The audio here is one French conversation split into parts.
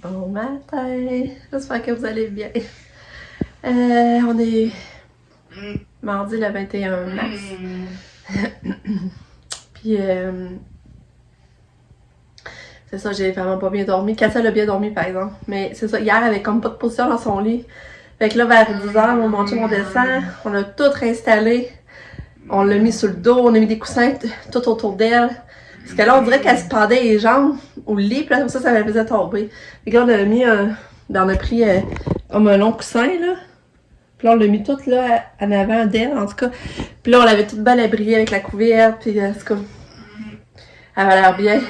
Bon matin, j'espère que vous allez bien. On est mardi le 21 mars. Puis c'est ça, j'ai vraiment pas bien dormi. Cassia a bien dormi par exemple. Mais c'est ça, hier elle avait comme pas de position dans son lit. Fait que là vers 10h, mon chum on descend, on a tout réinstallé. On l'a mis sur le dos, on a mis des coussins tout autour d'elle. Parce que là, on dirait qu'elle se pendait les jambes au lit, puis là, comme ça la faisait tomber. Fait que là, on a mis on a pris comme un long coussin, là. Puis là, on l'a mis tout, là, en avant d'elle, en tout cas. Puis là, on l'avait toute balabriée avec la couverte, puis en tout cas, elle avait l'air bien.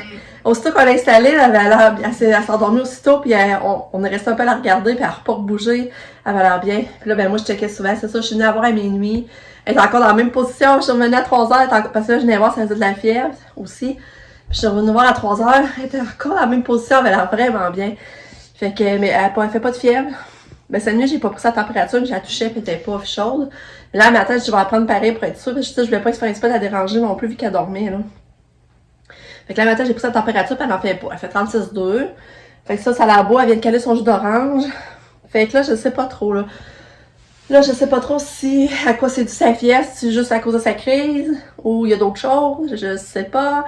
Aussitôt qu'on l'a installée, elle avait l'air bien. Elle s'est endormie aussitôt, puis on est resté un peu à la regarder, puis elle n'a pas bougé. Elle avait l'air bien. Puis là, ben moi, je checkais souvent, c'est ça, je suis venue la voir à minuit. Elle est encore dans la même position. Je suis revenue à 3h, parce que là, je venais voir si elle faisait de la fièvre aussi. Puis je suis revenue voir à 3h, elle était encore dans la même position, elle avait l'air vraiment bien. Fait que, mais elle fait pas de fièvre. Ben, cette nuit, j'ai pas pris sa température, mais je la touchais, puis elle était pas chaude. Mais là, le matin, je vais la prendre pareil pour être sûre. Je voulais pas faire exprès de la déranger non plus, vu qu'elle dormait, là. Fait que là, le matin, j'ai pris sa température, puis elle en fait pas. Elle fait 36,2. Fait que ça a l'air beau, elle vient de caler son jus d'orange. Fait que là, je sais pas trop, là. Là, je sais pas trop si, à quoi c'est dû sa fièvre, si c'est juste à cause de sa crise, ou il y a d'autres choses, je sais pas.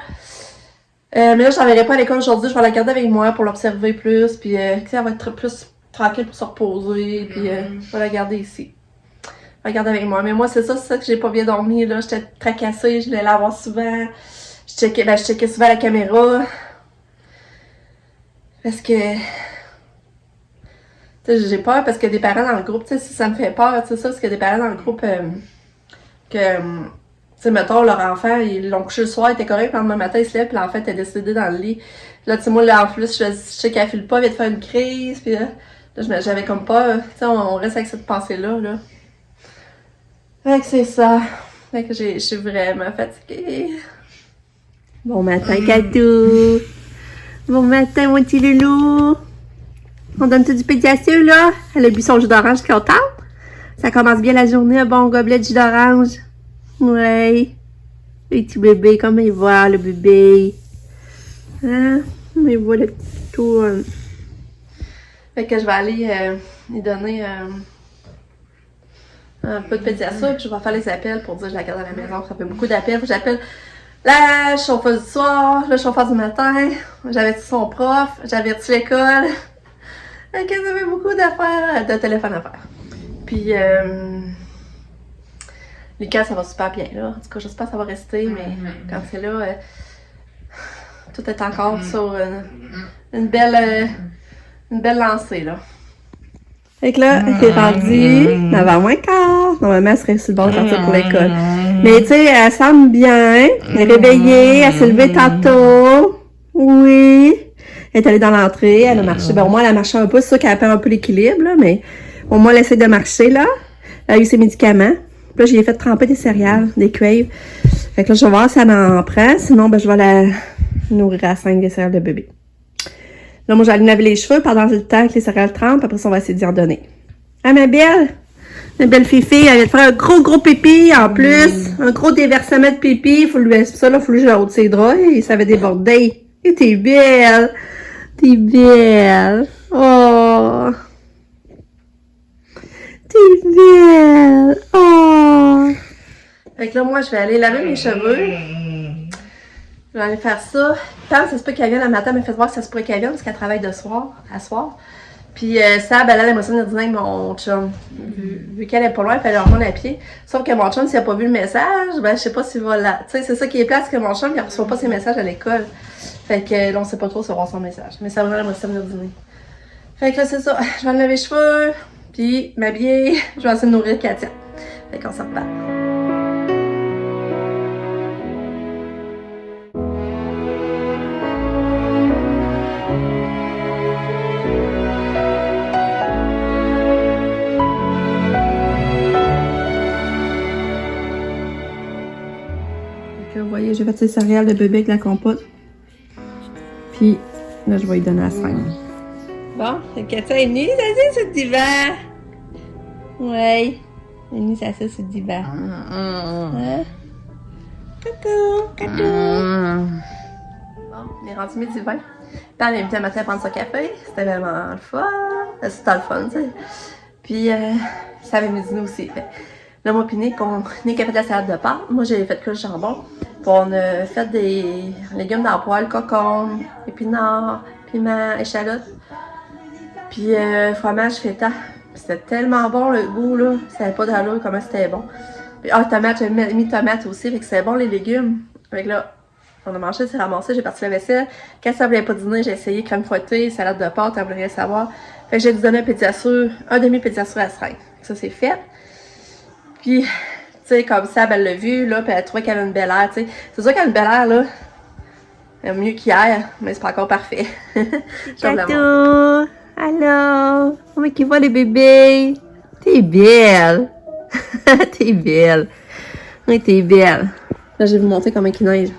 Mais là, je l'enverrai pas à l'école aujourd'hui, je vais la garder avec moi pour l'observer plus, puis elle va être plus tranquille pour se reposer, puis je vais la garder ici. Je vais la garder avec moi. Mais moi, c'est ça que j'ai pas bien dormi, là, j'étais tracassée, je voulais la voir souvent. Je checkais souvent la caméra. Parce que... j'ai peur parce que des parents dans le groupe, tu sais, si ça me fait peur, tu sais, ça, parce que des parents dans le groupe, tu sais, mettons, leur enfant, ils l'ont couché le soir, il était correct, puis le lendemain matin, il se lève, puis l'enfant était décédé dans le lit. Là, tu sais, moi, là, en plus, je sais qu'elle file pas, elle vient de faire une crise, puis là, j'avais comme peur, tu sais, on reste avec cette pensée-là, là. Fait que c'est ça. Fait que je suis vraiment fatiguée. Bon matin, Catou! Bon matin, mon petit loulou! On donne tout du pédiature, là. Elle a bu son jus d'orange, contente. Ça commence bien la journée, un bon gobelet de jus d'orange. Ouais. Le petit bébé, comment il va, le bébé? Hein? Il voit le petit tout. Fait que je vais aller lui donner un peu de pédiature, puis je vais faire les appels pour dire que je la garde à la maison. Ça fait beaucoup d'appels. J'appelle la chauffeuse du soir, le chauffeur du matin. J'avertis son prof, j'avertis l'école. Fait que ça fait beaucoup d'affaires, de téléphone à faire. Puis, Lucas, ça va super bien, là. En tout cas, j'espère que ça va rester, mais quand c'est là, tout est encore sur une belle lancée, là. Fait que là, elle est rendue 9h15. Normalement, elle serait sur le bord de partir pour l'école. Mais tu sais, elle semble bien. Elle est réveillée, elle s'est levée tantôt. Oui. Elle est allée dans l'entrée, elle a marché. Ben, au moins, elle a marché un peu. C'est sûr qu'elle perd un peu l'équilibre, là, mais au moins, elle essaie de marcher, là. Elle a eu ses médicaments. Puis là, j'ai fait tremper des céréales, des quaves. Fait que là, je vais voir si elle en prend. Sinon, ben, je vais la nourrir à 5 des céréales de bébé. Là, moi, j'allais laver les cheveux pendant le temps que les céréales trempent. Après ça, on va essayer d'y en donner. Ah, ma belle fifi, elle vient de faire un gros pipi, en plus. Un gros déversement de pipi. Faut lui, ça, là, faut lui jouer de ses draps. Et ça avait débordé. Et t'es belle. T'es belle. Oh. T'es belle. Oh. Fait que là, moi, je vais aller laver mes cheveux. Je vais aller faire ça. Tant ça se peut qu'elle vienne le matin, mais faites voir si ça se pourrait qu'elle vienne parce qu'elle travaille de soir, à soir. Puis ça, ben là, elle aimerait ça venir dîner avec mon chum. Vu qu'elle est pas loin, elle fait leur remonte à pied. Sauf que mon chum, s'il a pas vu le message, ben je sais pas s'il va là. Tu sais, c'est ça qui est plate, que mon chum, il reçoit pas ses messages à l'école. Fait que là, on sait pas trop si on va voir son message. Mais ça va, elle aimerait ça venir dîner. Fait que là, c'est ça. Je vais enlever les cheveux, puis m'habiller. Je vais essayer de nourrir Katia. Fait qu'on s'en reparle. Vous voyez, j'ai fait ces céréales de bébé avec la compote. Puis là, je vais lui donner à 5. Bon, Katia est venue s'asseoir sur le divan. Ouais. Elle est venue s'asseoir sur le divan. Hein? Coucou, coucou. Bon, on est rendu midi 20. Pam m'invitait le matin à prendre son café. C'était vraiment le fun. C'était le fun, tu sais. Puis, ça avait mis aussi. Fait. Là, moi, puis Nick, on a fait de la salade de pâtes. Moi, j'ai fait que le jambon. Puis, on a fait des légumes dans le poêle, concombre, épinards, piment, échalote. Puis, fromage feta. C'était tellement bon, le goût, là. Ça n'avait pas d'allure, comment c'était bon. Puis, tomate, j'ai mis tomate aussi. Fait que c'était bon, les légumes. Fait que là, on a mangé, c'est ramassé, j'ai parti la vaisselle. Quand ça voulait pas dîner, j'ai essayé crème fouettée, salade de pâtes, elle voulait rien savoir. Fait que j'ai donné un demi-pédiassure à seringue. Ça, c'est fait. Puis, tu sais, comme ça, elle l'a vu, là, puis elle trouvait qu'elle avait une belle air, tu sais. C'est sûr qu'elle a une belle air, là. Elle est mieux qu'hier, mais c'est pas encore parfait. Tatou! Allô! Comment il va les bébés? T'es belle! T'es belle! Oui, t'es belle! Là, je vais vous montrer comment il neige.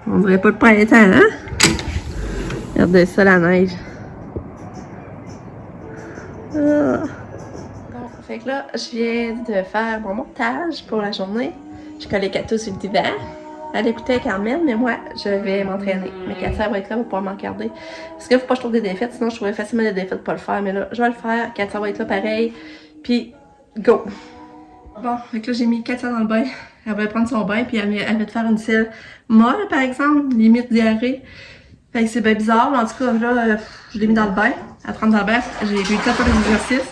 On dirait pas le printemps, hein? Regardez ça, la neige. Ah. Bon, fait que là, je viens de faire mon montage pour la journée. Je collais Katou sur le divan. Elle écoutait Carmen, mais moi, je vais m'entraîner. Mais Katia va être là pour pouvoir m'en regarder. Parce qu'il faut pas que je trouve des défaites, sinon je trouverais facilement des défaites de pas le faire. Mais là, je vais le faire. Katia va être là pareil. Puis, go! Bon, fait que là, j'ai mis Katia dans le bain. Elle va prendre son bain, puis elle va te faire une selle molle, par exemple, limite diarrhée. Fait que c'est bien bizarre, mais en tout cas, là, je l'ai mis dans le bain. Elle prendre dans le bain, j'ai eu un peu d'exercice.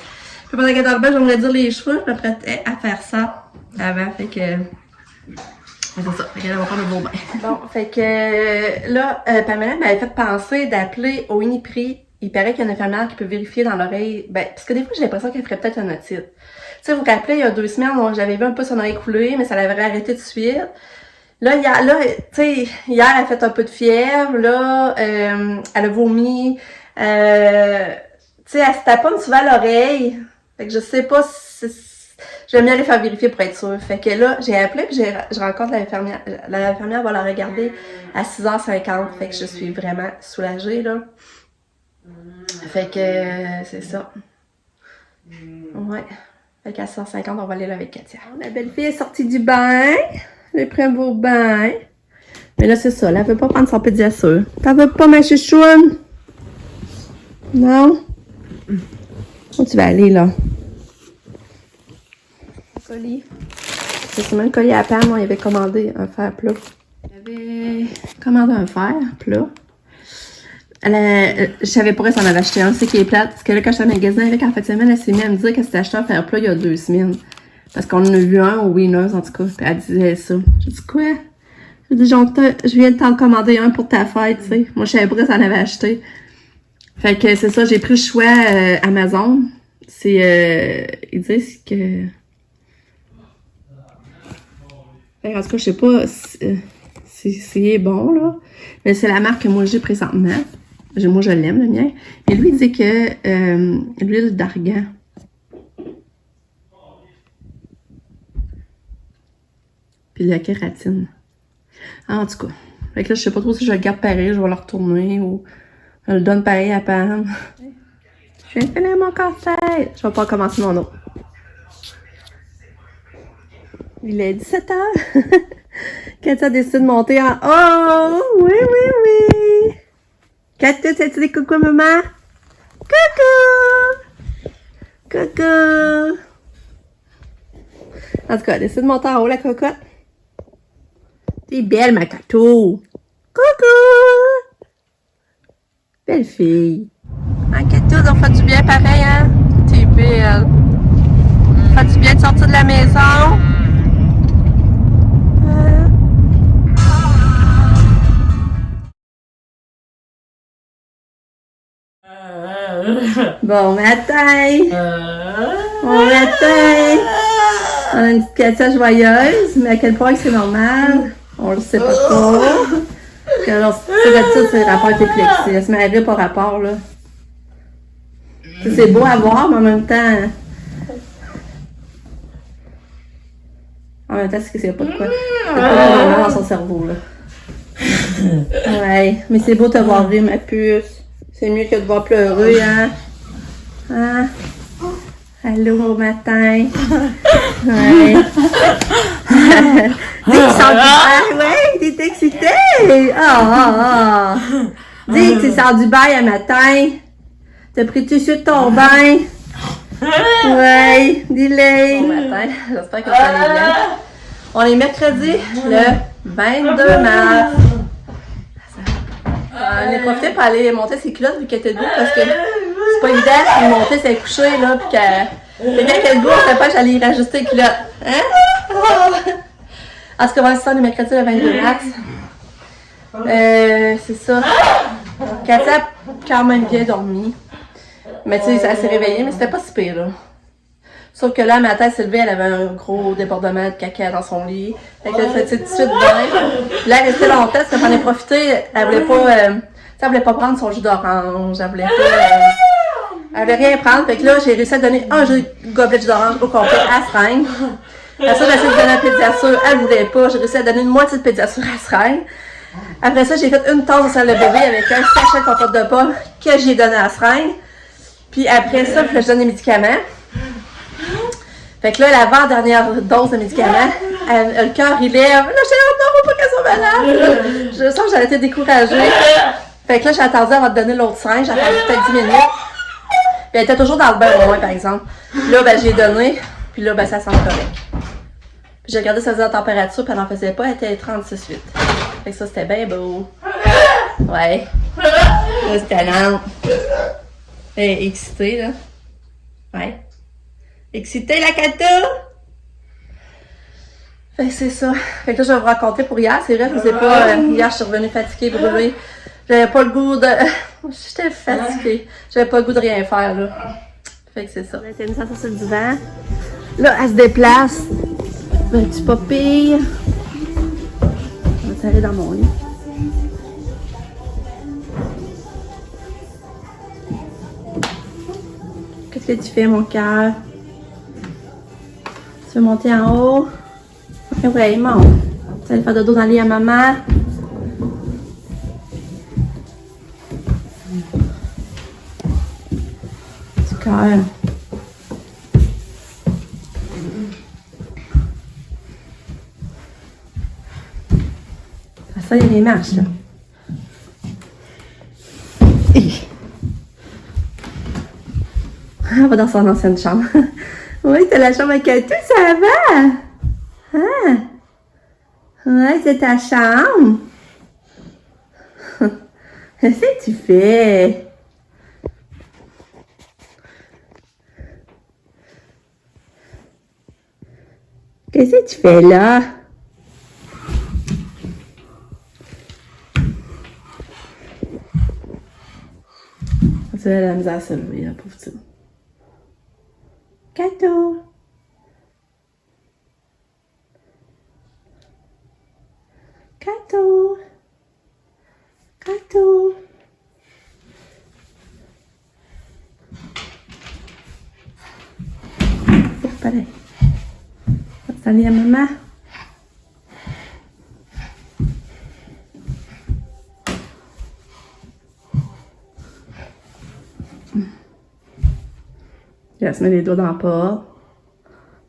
Puis pendant qu'elle est dans le bain, j'aimerais dire les cheveux, je me prêtais à faire ça avant, fait que... C'est ça, fait qu'elle va prendre le beau bain. Bon, fait que là, Pamela m'avait fait penser d'appeler au Uniprix. Il paraît qu'il y a une infirmière qui peut vérifier dans l'oreille. Ben, parce que des fois, j'ai l'impression qu'elle ferait peut-être un otite. Tu sais, vous vous rappelez, il y a 2 semaines, j'avais vu un peu son oreille couler, mais ça l'avait arrêté de suite. Là, tu sais, hier, elle a fait un peu de fièvre, là, elle a vomi. Tu sais, elle se taponne souvent l'oreille. Fait que je sais pas si... J'aime bien aller faire vérifier pour être sûre. Fait que là, j'ai appelé puis je rencontre l'infirmière. L'infirmière va la regarder à 6h50. Fait que je suis vraiment soulagée, là. Fait que c'est ça. Ouais. Fait qu'à 6h50, on va aller là avec Katia. La belle-fille est sortie du bain. Elle est prête au bain. Mais là, c'est ça. Elle veut pas prendre son pédiature. T'en veux pas, ma chouchoune? Non? Où tu vas aller, là? Colis. C'est sûrement le colis à Pam, on avait commandé un fer plat. J'avais commandé un fer plat. Je savais pas qu'elle s'en avait acheté un, c'est qui est plate. Parce que là, quand j'étais au magasin avec en fait semaine, elle s'est mise à me dire qu'elle s'était acheté un fer plat il y a 2 semaines. Parce qu'on en a vu un au Winners, en tout cas. Puis elle disait ça. J'ai dit quoi? J'ai dit, je viens de t'en commander un pour ta fête, tu sais. Moi, je savais pas qu'elle s'en avait acheté. Fait que c'est ça, j'ai pris le choix Amazon. C'est, ils disent que... En tout cas, je sais pas si il est bon, là. Mais c'est la marque que moi j'ai présentement. Moi, je l'aime, le mien. Et lui, il dit que l'huile d'argan. Puis la kératine. En tout cas. Fait que là, je sais pas trop si je le garde pareil, je vais le retourner ou je le donne pareil à Pam. Je viens de finir mon café. Je vais pas commencer mon autre. Il est 17h. Katia décide de monter en... Oh! Oui, oui, oui! Katia, t'as-tu des coucou, maman? Coucou! Coucou! En tout cas, elle décide de monter en haut, la cocotte. T'es belle, ma Katou! Coucou! Belle fille. Hein, Katou, on fait du bien pareil, hein? T'es belle. Fait du bien de sortir de la maison? Bon matin! Bon matin! On a une petite Katia joyeuse, mais à quel point c'est normal? On le sait pas trop. Alors, c'est d'habitude, c'est le rapport épilepsie. Elle se met à rire par rapport, là. C'est beau à voir, mais en même temps... c'est que c'est pas de quoi. C'est pas vraiment dans son cerveau, là. Ouais, mais c'est beau de te voir rire, ma puce. C'est mieux que de voir pleurer, hein? Hein? Allô, bon matin. Ouais. T'es excitée? Ouais, t'es excitée? Ah, ah, ah. Dis que tu sors du bain un matin. T'as pris tout de suite ton bain. Ouais, dis-le. Bon matin, j'espère que ça va bien. On est mercredi, le 22 mars. On est profité pour aller monter ses culottes vu qu'elle était debout parce que c'est pas évident de monter ses couchées là puis que quand elle est debout, on fait pas j'allais y rajuster les culottes. Hein? En tout cas, c'est ça, on est mercredi le 22 mars. C'est ça. Katia a quand même bien dormi. Mais tu sais, elle s'est réveillée, mais c'était pas si pire là. Sauf que là, matin, elle s'est levée, elle avait un gros débordement de caca dans son lit. Fait qu'elle s'est tout de suite bien. Là, elle restait longtemps, parce que j'en ai profité. Elle voulait pas, elle voulait pas prendre son jus d'orange. Elle voulait pas, elle voulait rien prendre. Fait que là, j'ai réussi à donner un gobelet de jus d'orange au complet à Seringue. Après ça, j'ai essayé de donner la pédiasure. Elle voulait pas. J'ai réussi à donner une moitié de pédiasure à Seringue. Après ça, j'ai fait une tasse de salle de bébé avec un sachet de compote de pomme que j'ai donné à Seringue. Puis après ça, je donne des médicaments. Fait que là, l'avant-dernière dose de médicaments, le cœur, il lève. Là, j'étais là, non, faut pas qu'elle soit malade. Je sens que j'allais être découragée. Fait que là, j'ai attendu avant de donner l'autre seringue. J'ai attendu peut-être 10 minutes. Puis elle était toujours dans le bain au moins, par exemple. Puis là, ben, j'ai donné. Puis là, ben, ça semble correct. Puis j'ai regardé sa température, puis elle n'en faisait pas. Elle était 36,8. Fait que ça, c'était bien beau. Ouais. Là, c'était lent. Elle est excitée, là. Ouais. Excitée, la Kata! Fait que c'est ça. Fait que là, je vais vous raconter pour hier. C'est vrai, je vous ai pas... hier, je suis revenue fatiguée, brûlée. J'avais pas le goût de... J'étais fatiguée. J'avais pas le goût de rien faire, là. Fait que c'est ça. Elle était mise sur le divan. Là, elle se déplace. Ben, tu pas pire. On va s'arrêter dans mon lit. Qu'est-ce que tu fais, mon cœur? Tu veux monter en haut? Oui, monte. Tu vas aller faire dodo dans le lit à maman. Du cœur. Ça, il y a des marches, là. Elle va dans son ancienne chambre. Oui, c'est la chambre avec tout, ça va? Hein? Ouais, c'est ta chambre. Qu'est-ce que tu fais? Qu'est-ce que tu fais là? Tu as la misère à se lever, la pauvre petite. Kato. Kato. Kato. Oh, pareil. Salut à maman. Elle se met les doigts dans le porte.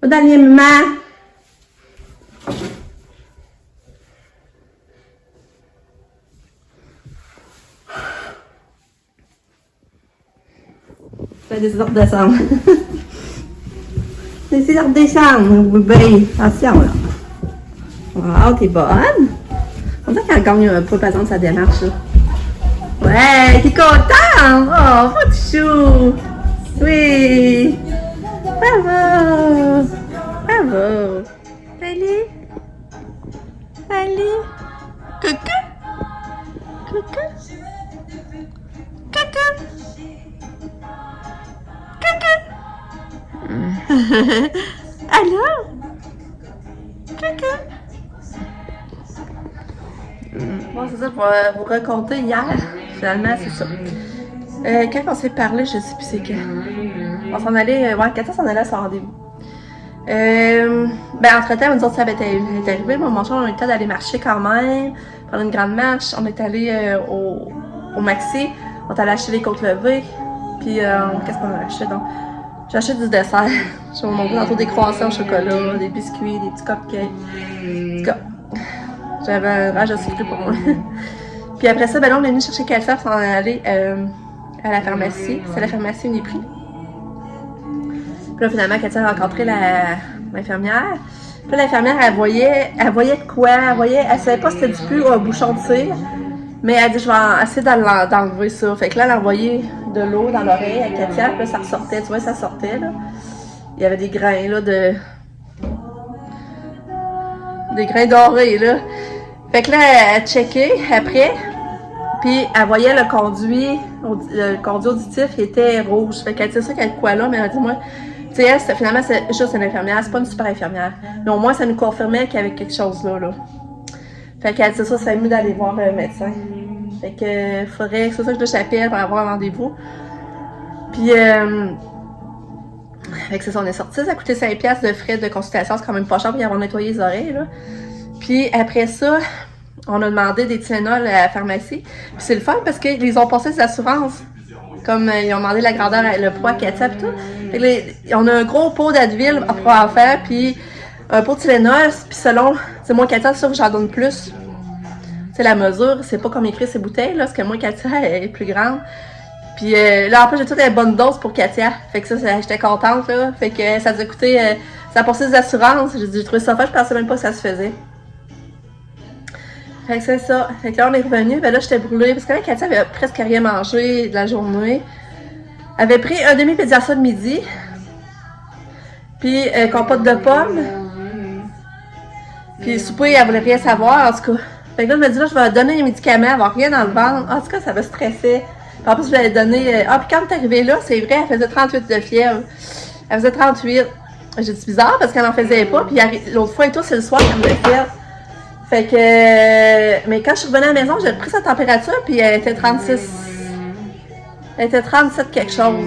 Va dans le lit, maman! Fais des ordres de descendre. Des ordres de descendre, bébé. Attention, là. Wow, t'es bonne. On dirait qu'elle gagne pas par exemple sa démarche, là. Ouais, t'es contente! Oh, faut chou! Oui! Bravo! Bravo! Allez! Allez! Coucou! Coucou! Coucou! Coucou! Allô? Coucou! Bon, c'est ça pour vous raconter hier. Finalement, c'est ça. Quand on s'est parlé, je sais plus c'est quand. On s'en allait, ouais, Katia s'en allait à son rendez-vous. Ben, entre-temps, nous autres, ça avait été arrivé. Moi, mon chum, on était d'aller marcher quand même, prendre une grande marche. On est allé au Maxi. On est allé acheter des côtes levées. Puis, qu'est-ce qu'on a acheté donc? J'ai acheté du dessert. J'ai montré tantôt des croissants au chocolat, des biscuits, des petits cupcakes. En tout cas, j'avais un rage de sucre pour moi. Puis après ça, ben là, on est venu chercher Katia pour s'en aller à la pharmacie. C'est la pharmacie Uniprix. Puis là, finalement, Katia a rencontré l'infirmière. Puis là, l'infirmière, elle voyait de quoi? Elle savait pas si c'était du pus ou un bouchon de cire. Mais elle dit, je vais essayer d'enlever ça. Fait que là, elle a envoyé de l'eau dans l'oreille à Katia. Puis là, ça ressortait. Tu vois, ça sortait, là. Il y avait des grains, là, des grains dorés, là. Fait que là, elle checkait après. Puis elle voyait le conduit auditif, il était rouge. Fait qu'elle dit ça qu'il y a de quoi là, mais elle dit, moi, tu sais, finalement, c'est juste une infirmière, c'est pas une super infirmière. Mais au moins, ça nous confirmait qu'il y avait quelque chose là. Fait qu'elle dit ça, c'est mieux d'aller voir le médecin. Fait que faudrait, c'est ça que je t'appelle pour avoir un rendez-vous. Puis, fait que c'est ça, on est sortis, ça a coûté 5$ de frais de consultation, c'est quand même pas cher pour y avoir nettoyé les oreilles, là. Puis après ça, on a demandé des Tylenol à la pharmacie. Puis c'est le fun parce qu'ils les ont passé des assurances. Comme ils ont demandé la grandeur, le poids, Katia et tout. Fait que on a un gros pot d'Advil à pouvoir faire, puis un pot de Tylenol, puis selon, c'est moi Katia, c'est sûr que j'en donne plus. C'est la mesure, c'est pas comme écrit ces bouteilles, là, parce que moi Katia elle est plus grande. Puis là, en plus, j'ai toutes les bonnes doses pour Katia. Fait que ça j'étais contente, là. Fait que ça nous a coûté, ça a passé des assurances. J'ai trouvé ça fait, je pensais même pas que ça se faisait. Fait que c'est ça. Fait que là, on est revenu. Ben là, j'étais brûlée. Parce que là, Katia avait presque rien mangé de la journée. Elle avait pris un demi-pédiasure de midi. Puis, compote de pommes. Puis, souper, elle voulait rien savoir, en tout cas. Fait que là, je me dis, là, je vais donner les médicaments, elle va avoir rien dans le ventre. En tout cas, ça va stresser. Puis, en plus, je lui ai donné. Ah, puis quand t'es arrivée là, c'est vrai, elle faisait 38 de fièvre. Elle faisait 38. J'ai dit bizarre parce qu'elle n'en faisait pas. Puis, l'autre fois et tout, c'est le soir qu'elle me fait. Fait que, mais quand je suis revenue à la maison, j'ai pris sa température, puis elle était 36. Elle était 37 quelque chose.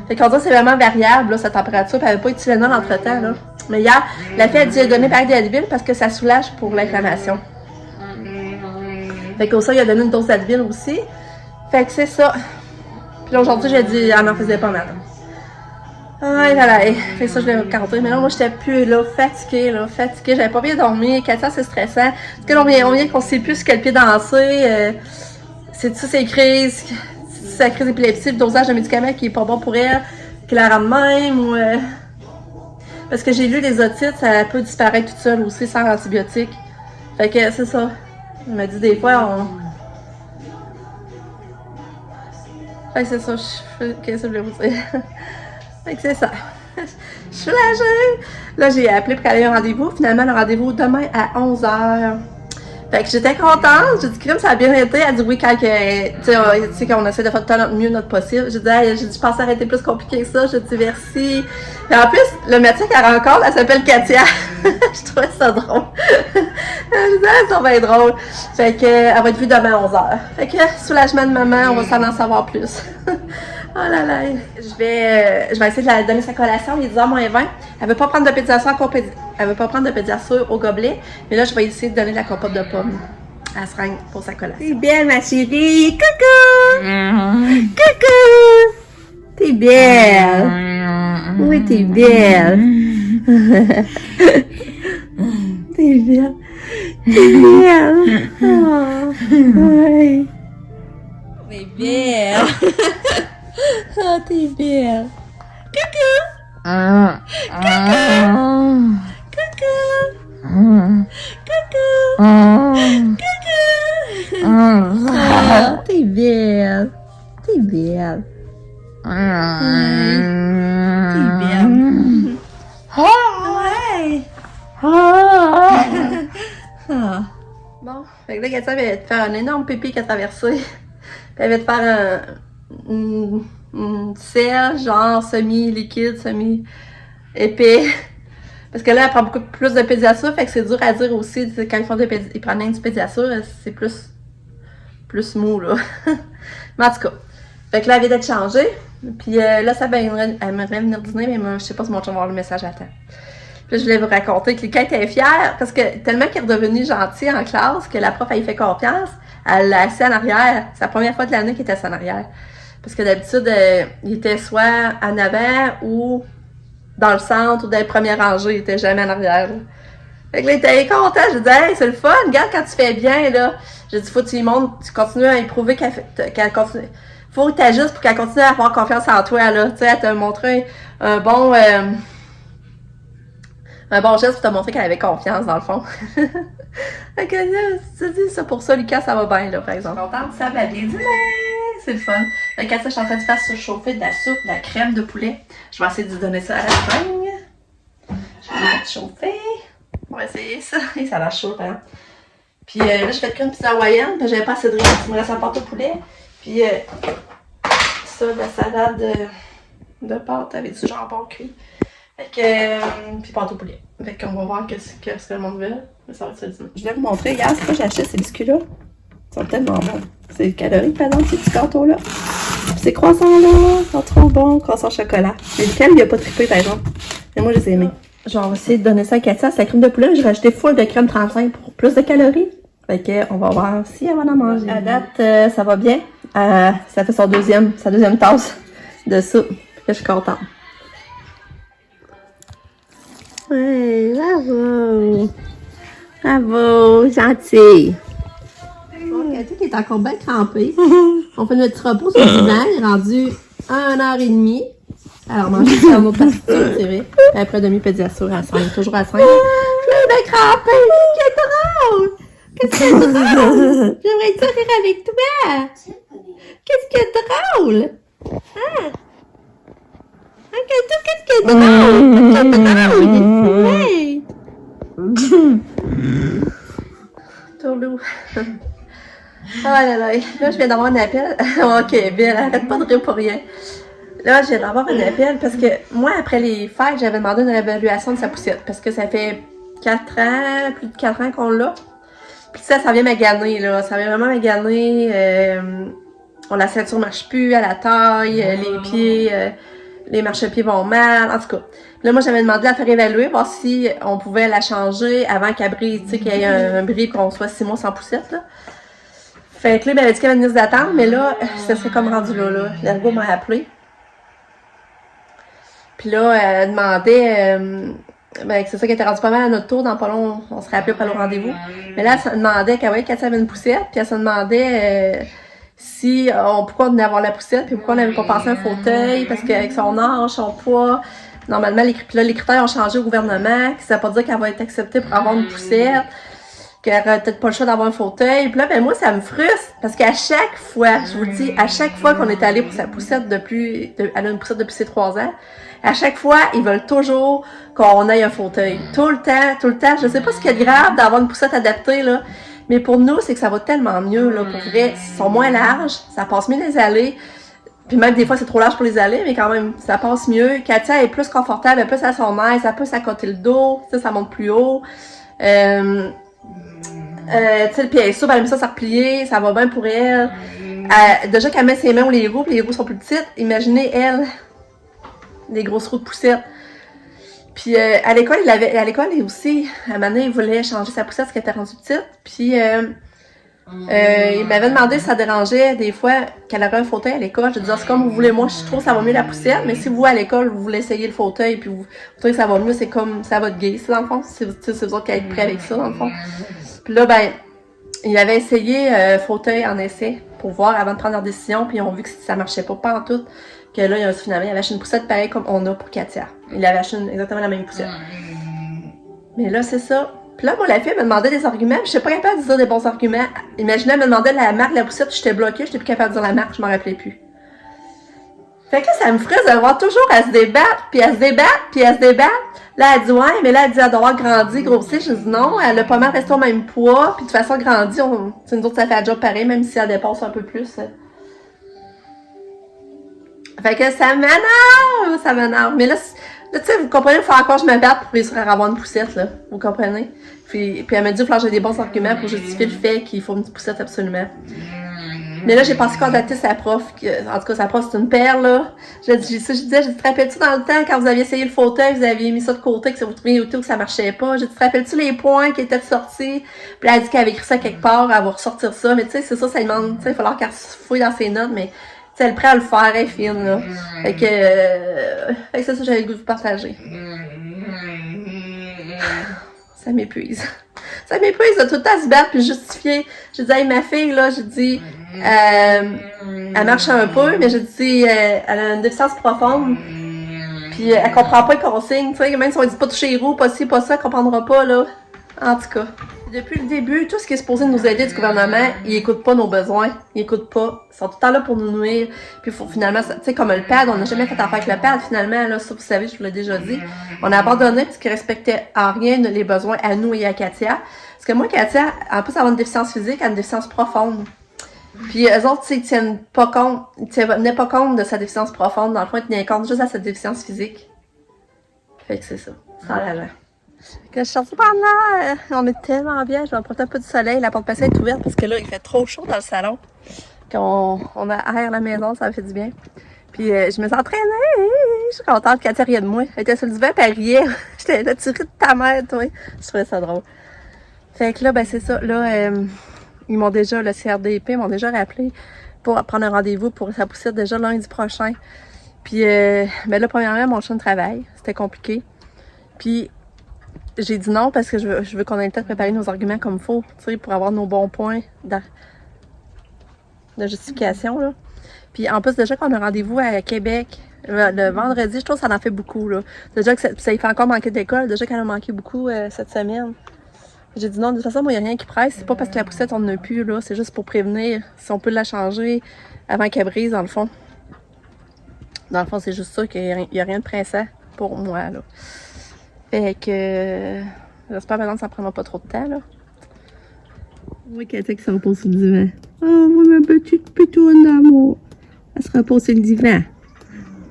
Fait qu'on dirait que c'est vraiment variable, là, sa température, puis elle n'avait pas eu de Tylenol entre-temps, là. Mais hier, la fille a dit donner pareil d'Advil parce que ça soulage pour l'inflammation. Fait qu'au ça, il a donné une dose d'Advil aussi. Fait que c'est ça. Puis là, aujourd'hui, j'ai dit, elle n'en faisait pas mal. Ah là là, fait que ça je l'ai raconté, mais là moi j'étais plus là, fatiguée, j'avais pas bien dormi, Katia c'est stressant, parce que là on vient qu'on sait plus quel pied danser, c'est ça ses crises, c'est sa crise d'épilepsie, le dosage de médicaments qui est pas bon pour elle, qui la rend de même, ou parce que j'ai lu les otites, ça peut disparaître toute seule aussi sans antibiotiques, fait que c'est ça, elle m'a dit des fois fait que c'est ça, qu'est-ce que je voulais vous dire? Fait que c'est ça. Je suis soulagée. Là, j'ai appelé pour aller à un rendez-vous. Finalement, le rendez-vous demain à 11h. Fait que j'étais contente. J'ai dit, crime, ça a bien été. Elle a dit oui quand tu sais, qu'on essaie de faire tout notre mieux, notre possible. J'ai dit, je pense que ça aurait été plus compliqué que ça. J'ai dit merci. Et en plus, le médecin qu'elle rencontre, elle s'appelle Katia. Je trouvais ça drôle. Je disais, ça va être drôle. Fait que, elle va être vue demain à 11h. Fait que, soulagement de maman, on va s'en savoir plus. Oh là là. Je vais essayer de la donner sa collation. Il est 10h moins 20. Elle veut pas prendre de pédiasure elle veut pas prendre de pédiasure au gobelet. Mais là, je vais essayer de donner de la compote de pommes à seringue pour sa collation. T'es belle, ma chérie. Coucou! Coucou! T'es belle. Oui, t'es belle. T'es belle. T'es belle. Oh, ouais. T'es belle. Oh, t'es belle. Coucou! Coucou! Coucou! Coucou! Coucou! Oh, t'es belle. T'es belle. T'es belle. Ouais! Bon, fait que là, Katia va te faire un énorme pipi qu'elle a traversé. Puis elle va te faire une selle, genre semi-liquide, semi-épais. Parce que là, elle prend beaucoup plus de pédiasure, fait que c'est dur à dire aussi. Quand ils prennent du pédiasure, c'est plus mou, là. Mais en tout cas, fait que là, elle vient d'être changée. Puis là, elle m'aimerait venir dîner, mais moi, je sais pas si mon chum va avoir le message à temps. Puis là, je voulais vous raconter que quand elle était fière, parce que tellement qu'elle est redevenue gentille en classe, que la prof, elle y fait confiance, elle l'a assis en arrière. C'est la première fois de l'année qu'il était assis en arrière. Parce que d'habitude, il était soit en avant ou dans le centre ou dans les premières rangées. Il était jamais en arrière. Là. Fait que là, il était content. Je dis, hey, c'est le fun, regarde quand tu fais bien, là. J'ai dit, faut que tu y montres, tu continues à y prouver qu'elle continue. Faut que tu ajustes pour qu'elle continue à avoir confiance en toi, là. Tu sais, elle t'a montré un bon geste pour te montrer qu'elle avait confiance, dans le fond. Fait que là, tu dis ça pour ça, Lucas, ça va bien, là, par exemple. Contente, ça va bien. C'est le fun. Fait que ça, je suis en train de faire surchauffer de la soupe, de la crème de poulet. Je vais essayer de donner ça à la fin. Je vais mettre chauffer. On va essayer ça. Et ça a l'air chaud, hein. Puis là, je fais une pizza hawaïenne, puis j'avais pas assez de riz, il me reste un pâte au poulet. Puis ça, de la salade de pâte avec du jambon cuit. Fait que, puis pâte au poulet. Fait qu'on va voir qu'est-ce que le monde veut. Mais ça va être ça le dimanche. Je vais vous montrer, regarde, c'est quoi j'ai acheté ces biscuits-là. Ils sont tellement bons. C'est des calories, par exemple, ces petits gâteaux-là. Puis ces croissants-là, ils sont trop bons, croissants au chocolat. Mais lequel, il a pas trippé, par exemple. Mais moi, je les ai aimés. Genre, on va essayer de donner ça à Katia, c'est la crème de poulet. J'ai rajouté full de crème 35 pour plus de calories. Fait que, on va voir si elle va en manger. À date, ça va bien. Ça fait sa deuxième tasse de soupe. Là, je suis contente. Ouais, bravo. Bravo, gentil. Bon, Katia qui est encore bien crampée. On fait notre petit repos sur le divan. Il est rendu 1h30. Alors, manger sur notre partie, c'est vrai. Puis après, demi-pédiature à 5. Toujours à 5. Je suis bien crampée. Qu'est-ce qui est drôle? Qu'est-ce qui est drôle? J'aimerais ça rire avec toi. Qu'est-ce qui est drôle? Hein? Qu'est-ce qui est drôle? Qu'est-ce qui est drôle? Hey! Tourlou. Oh là là. Là, je viens d'avoir un appel. Ok, Bill, arrête pas de rire pour rien. Là, je viens d'avoir un appel parce que moi, après les fêtes, j'avais demandé une réévaluation de sa poussette parce que ça fait 4 ans, plus de 4 ans qu'on l'a. Puis ça vient maganer, là. Ça vient vraiment maganer. La ceinture marche plus à la taille, les pieds, les marchepieds vont mal, en tout cas. Là, moi, j'avais demandé à faire évaluer, voir si on pouvait la changer avant qu'elle brise, tu sais, qu'il y ait un bris qu'on soit 6 mois sans poussette, là. Fait que là, il m'avait dit qu'il y avait une liste d'attente, mais là, ça serait comme rendu là. L'ergo m'a appelé. Puis là, elle demandait, c'est ça qui était rendu pas mal à notre tour, dans pas long, on serait appelé pour aller au rendez-vous. Mais là, elle se demandait qu'elle voyait qu'elle avait une poussette, puis elle se demandait pourquoi on venait avoir la poussette, puis pourquoi on n'avait pas pensé à un fauteuil, parce qu'avec son âge, son poids, normalement, les critères ont changé au gouvernement, que ça ne veut pas dire qu'elle va être acceptée pour avoir une poussette, qu'elle n'aurait peut-être pas le choix d'avoir un fauteuil. Puis là, ben moi, ça me frustre, parce qu'à chaque fois, je vous le dis, à chaque fois qu'on est allé pour sa poussette elle a une poussette depuis ses 3 ans, à chaque fois, ils veulent toujours qu'on aille un fauteuil. Tout le temps. Je sais pas ce qui est grave d'avoir une poussette adaptée, là. Mais pour nous, c'est que ça va tellement mieux, là, pour vrai. Ils sont moins larges, ça passe mieux les allées. Puis même des fois, c'est trop large pour les allées, mais quand même, ça passe mieux. Katia est plus confortable, elle peut à son aise, elle peut s'accoter le dos, ça monte plus haut. Tu sais, puis elle est souple, elle aime ça replier, ça va bien pour elle. Déjà qu'elle met ses mains où les roues, puis les roues sont plus petites, imaginez elle, des grosses roues de poussette. Puis à l'école, il aussi, à un moment donné, il voulait changer sa poussette parce qu'elle était rendue petite. Puis il m'avait demandé si ça dérangeait des fois qu'elle aurait un fauteuil à l'école. Je disais, c'est comme vous voulez, moi je trouve que ça va mieux la poussette, mais si vous à l'école, vous voulez essayer le fauteuil, puis vous trouvez que ça va mieux, c'est comme ça va de gay, ça dans le fond. C'est vous autres qui êtes prêts avec ça, dans le fond. Puis là, ben, il avait essayé fauteuil en essai pour voir avant de prendre leur décision, puis ils ont vu que ça marchait pas en tout. Que là, finalement, il avait acheté une poussette pareille comme on a pour Katia. Il avait acheté exactement la même poussette. Mais là, c'est ça. Puis là, moi, la fille, elle me demandait des arguments, puis je suis pas capable de dire des bons arguments. Imaginez, elle me demandait la marque de la poussette, j'étais bloquée, j'étais plus capable de dire la marque, je m'en rappelais plus. Fait que là, ça me ferait de voir toujours à se débattre, puis à se débattre, puis à se débattre. Là, elle dit ouais, mais là, elle dit elle doit avoir grandi, grossi. Je dis non, elle a pas mal resté au même poids, puis de toute façon, grandi, nous autres, ça fait un job pareil, même si elle dépasse un peu plus. Fait que ça m'énerve. Mais là, tu sais, vous comprenez, il faut encore que je me batte pour réussir à avoir une poussette, là. Vous comprenez? Puis elle m'a dit, il faut que j'ai des bons arguments pour justifier le fait qu'il faut une poussette absolument. Mais là, j'ai pensé contacter sa prof. En tout cas, sa prof, c'est une perle, là. Je disais, te rappelles-tu dans le temps, quand vous aviez essayé le fauteuil, vous aviez mis ça de côté, que vous trouviez YouTube que ça marchait pas? Je dis, te rappelles-tu les points qui étaient sortis? Puis elle a dit qu'elle avait écrit ça quelque part, elle va ressortir ça. Mais tu sais, c'est ça demande, tu sais, il va falloir qu'elle fouille dans ses notes, mais elle est prête à le faire, elle est fine, là. Fait que c'est ça que j'avais le goût de vous partager. ça m'épuise. Ça m'épuise de tout le temps se battre puis justifier. J'ai dit, hey, ma fille, là, j'ai dit, elle marche un peu, mais j'ai dit, elle a une déficience profonde. Puis elle comprend pas les consignes, tu sais, même si on dit pas toucher les roues, pas ci, pas ça, elle comprendra pas, là. En tout cas. Depuis le début, tout ce qui est supposé nous aider du gouvernement, ils écoutent pas nos besoins. Ils écoutent pas. Ils sont tout le temps là pour nous nuire. Puis finalement, tu sais, comme le pad, on n'a jamais fait affaire avec le pad, finalement, là, ça, vous savez, je vous l'ai déjà dit. On a abandonné parce qu'ils respectaient en rien les besoins à nous et à Katia. Parce que moi, Katia, en plus d'avoir une déficience physique, elle a une déficience profonde. Puis eux autres, tu sais, ils tiennent pas compte, ils tenaient pas compte de sa déficience profonde. Dans le fond, ils tenaient compte juste à sa déficience physique. Fait que c'est ça. Ça a l'air. Que je suis sortie par là, on est tellement bien, je vais emprunter un peu du soleil, la porte passée est ouverte parce que là, il fait trop chaud dans le salon. On a air la maison, ça me fait du bien. Puis je me suis entraînée, je suis contente, Katia riait de moi. Elle était sur le divan, puis elle riait. J'étais là, tu ris de ta mère, toi. Je trouvais ça drôle. Fait que là, ben c'est ça, là, ils m'ont déjà, le CRDP m'ont déjà rappelé pour prendre un rendez-vous pour sa poussette déjà lundi prochain. Puis, ben là, premièrement, mon chien de travail, c'était compliqué. Puis, j'ai dit non parce que je veux qu'on ait le temps de préparer nos arguments comme il faut, tu sais, pour avoir nos bons points de justification, là. Puis en plus, déjà qu'on a rendez-vous à Québec le vendredi, je trouve que ça en fait beaucoup, là. Déjà que ça y fait encore manquer d'école, déjà qu'elle a manqué beaucoup cette semaine. J'ai dit non, de toute façon, moi, il n'y a rien qui presse. C'est pas parce que la poussette, on n'en a plus, là. C'est juste pour prévenir si on peut la changer avant qu'elle brise, dans le fond. Dans le fond, c'est juste ça qu'il n'y a rien de pressant pour moi, là. Fait que j'espère maintenant que ça prendra pas trop de temps, là. Oui, Katia qui se repose sur le divan. Oh, moi, ma petite pitoune d'amour. Elle se repose sur le divan.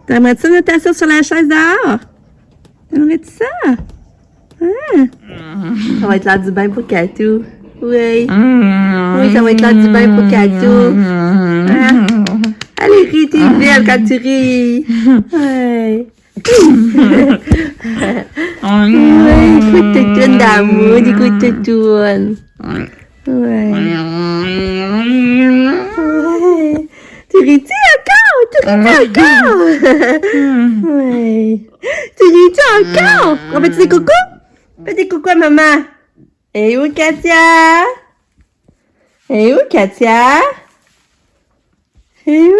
T'aimerais-tu ça de t'asseoir sur la chaise dehors? T'aimerais-tu ça? Hein? Ça va être l'heure du bain pour Katou. Oui. Oui, ça va être l'heure du bain pour Katou. Hein? Allez, ris, t'es belle quand tu ris. Ouais. Ouais, écoute toutoune d'amour, écoute toutoune. Ouais. Tu ris-tu encore? Tu ris-tu encore? Ouais. Tu ris-tu encore? On fait des coucous? Fais des coucous à maman. Et où Katia? Et où Katia? Et où?